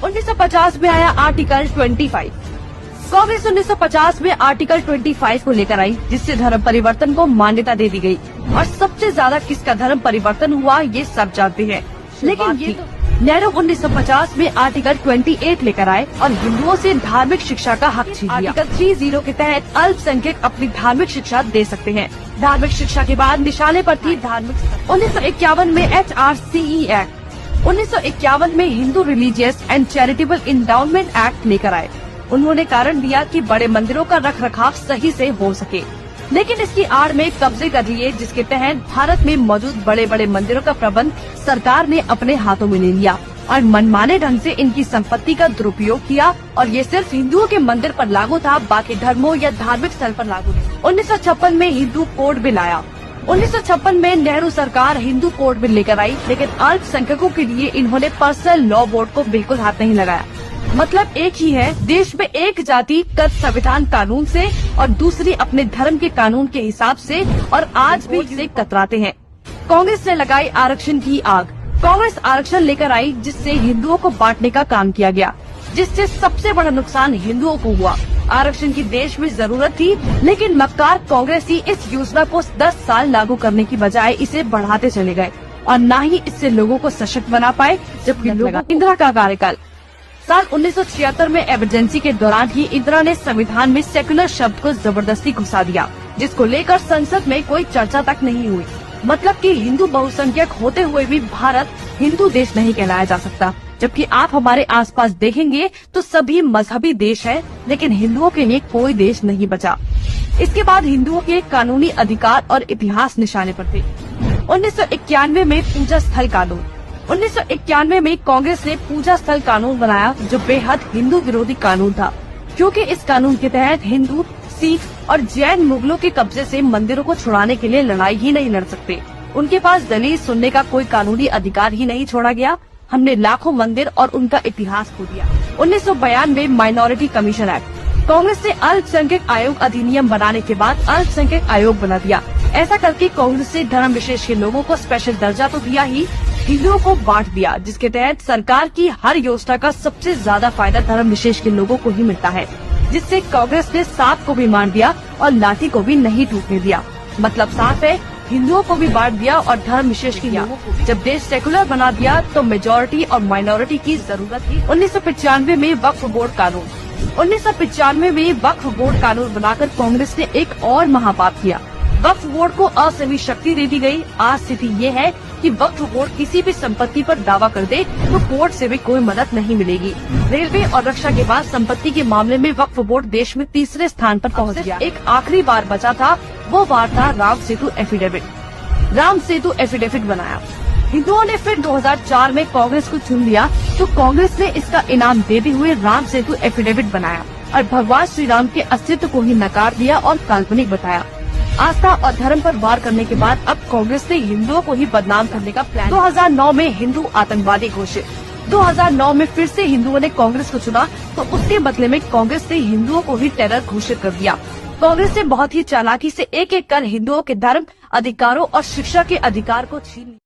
1950 में आया आर्टिकल 25। कांग्रेस 1950 में आर्टिकल 25 को लेकर आई, जिससे धर्म परिवर्तन को मान्यता दे दी गई। और सबसे ज्यादा किसका धर्म परिवर्तन हुआ ये सब जानते हैं। लेकिन ये नेहरू 1950 में आर्टिकल 28 लेकर आए और हिंदुओं से धार्मिक शिक्षा का हक छीन लिया। आर्टिकल 30 के तहत अल्पसंख्यक अपनी धार्मिक शिक्षा दे सकते हैं। धार्मिक शिक्षा के बाद निशाने पर थी धार्मिक। 1951 में HRCE एक्ट, 1951 में Hindu religious and charitable endowment act लेकर आए। उन्होंने कारण दिया कि बड़े मंदिरों का रखरखाव सही से हो सके, लेकिन इसकी आड़ में कब्जे कर लिए, जिसके तहत भारत में मौजूद बड़े बड़े मंदिरों का प्रबंध सरकार ने अपने हाथों में ले लिया और मनमाने ढंग से इनकी संपत्ति का दुरुपयोग किया। और ये सिर्फ हिंदुओं के मंदिर पर लागू था, बाकी धर्मों या धार्मिक स्थल पर लागू नहीं। 1956 में हिंदू कोड बिल आया। 1956 में नेहरू सरकार हिंदू कोड बिल लेकर आई, लेकिन अल्पसंख्यकों के लिए इन्होंने पर्सनल लॉ बोर्ड को बिल्कुल हाथ नहीं लगाया। मतलब एक ही है, देश में एक जाति कद संविधान कानून से और दूसरी अपने धर्म के कानून के हिसाब से, और आज भी इसे कतराते हैं। कांग्रेस ने लगाई आरक्षण की आग। कांग्रेस आरक्षण लेकर आई, जिससे हिंदुओं को बांटने का काम किया गया, जिससे सबसे बड़ा नुकसान हिंदुओं को हुआ। आरक्षण की देश में जरूरत थी, लेकिन मक्कार कांग्रेसी इस योजना को 10 साल लागू करने की बजाय इसे बढ़ाते चले गए और न ही इससे लोगों को सशक्त बना पाए। जबकि इंदिरा का कार्यकाल साल 1976 में इमरजेंसी के दौरान ही इंदिरा ने संविधान में सेक्युलर शब्द को जबरदस्ती घुसा दिया, जिसको लेकर संसद में कोई चर्चा तक नहीं हुई। मतलब कि हिंदू बहुसंख्यक होते हुए भी भारत हिंदू देश नहीं कहलाया जा सकता। जबकि आप हमारे आसपास देखेंगे तो सभी मजहबी देश है, लेकिन हिंदुओं के लिए कोई देश नहीं बचा। इसके बाद हिंदुओं के कानूनी अधिकार और इतिहास निशाने पर थे। 1991 में पूजा स्थल कानून। 1991 में कांग्रेस ने पूजा स्थल कानून बनाया, जो बेहद हिंदू विरोधी कानून था, क्योंकि इस कानून के तहत हिंदू, सिख और जैन मुगलों के कब्जे से मंदिरों को छुड़ाने के लिए लड़ाई ही नहीं लड़ सकते। उनके पास दलील सुनने का कोई कानूनी अधिकार ही नहीं छोड़ा गया। हमने लाखों मंदिर और उनका इतिहास खो दिया। 1992 माइनॉरिटी कमीशन एक्ट। कांग्रेस ने अल्पसंख्यक आयोग अधिनियम बनाने के बाद अल्पसंख्यक आयोग बना दिया। ऐसा करके कांग्रेस ने धर्म विशेष के लोगों को स्पेशल दर्जा तो दिया ही, हिंदुओं को बांट दिया, जिसके तहत सरकार की हर योजना का सबसे ज्यादा फायदा धर्म विशेष के लोगों को ही मिलता है, जिससे कांग्रेस ने सांप को भी मार दिया और लाठी को भी नहीं टूटने दिया। मतलब साफ है, हिंदुओं को भी बांट दिया और धर्म विशेष किया। जब देश सेकुलर बना दिया तो मेजोरिटी और माइनॉरिटी की जरूरत थी। 1995 में वक्फ बोर्ड कानून। 1995 में वक्फ बोर्ड कानून बनाकर कांग्रेस ने एक और महापाप किया। वक्फ बोर्ड को असीमित शक्ति दे दी गई। आज स्थिति ये है कि वक्फ बोर्ड किसी भी संपत्ति पर दावा कर दे तो कोर्ट से भी कोई मदद नहीं मिलेगी। रेलवे और रक्षा के बाद संपत्ति के मामले में वक्फ बोर्ड देश में तीसरे स्थान पर पहुंच गया। एक आखिरी बार बचा था, वो बार था राम सेतु एफिडेविट। राम सेतु एफिडेविट बनाया। हिंदुओं ने फिर 2004 में कांग्रेस को चुन लिया, तो कांग्रेस ने इसका इनाम देते हुए राम सेतु एफिडेविट बनाया और भगवान श्री राम के अस्तित्व को ही नकार दिया और काल्पनिक बताया। आस्था और धर्म पर वार करने के बाद अब कांग्रेस ने हिंदुओं को ही बदनाम करने का प्लान। 2009 में हिंदू आतंकवादी घोषित। 2009 में फिर से हिंदुओं ने कांग्रेस को चुना, तो उसके बदले में कांग्रेस ने हिंदुओं को ही टेरर घोषित कर दिया। कांग्रेस ने बहुत ही चालाकी से एक एक कर हिंदुओं के धर्म, अधिकारों और शिक्षा के अधिकार को छीन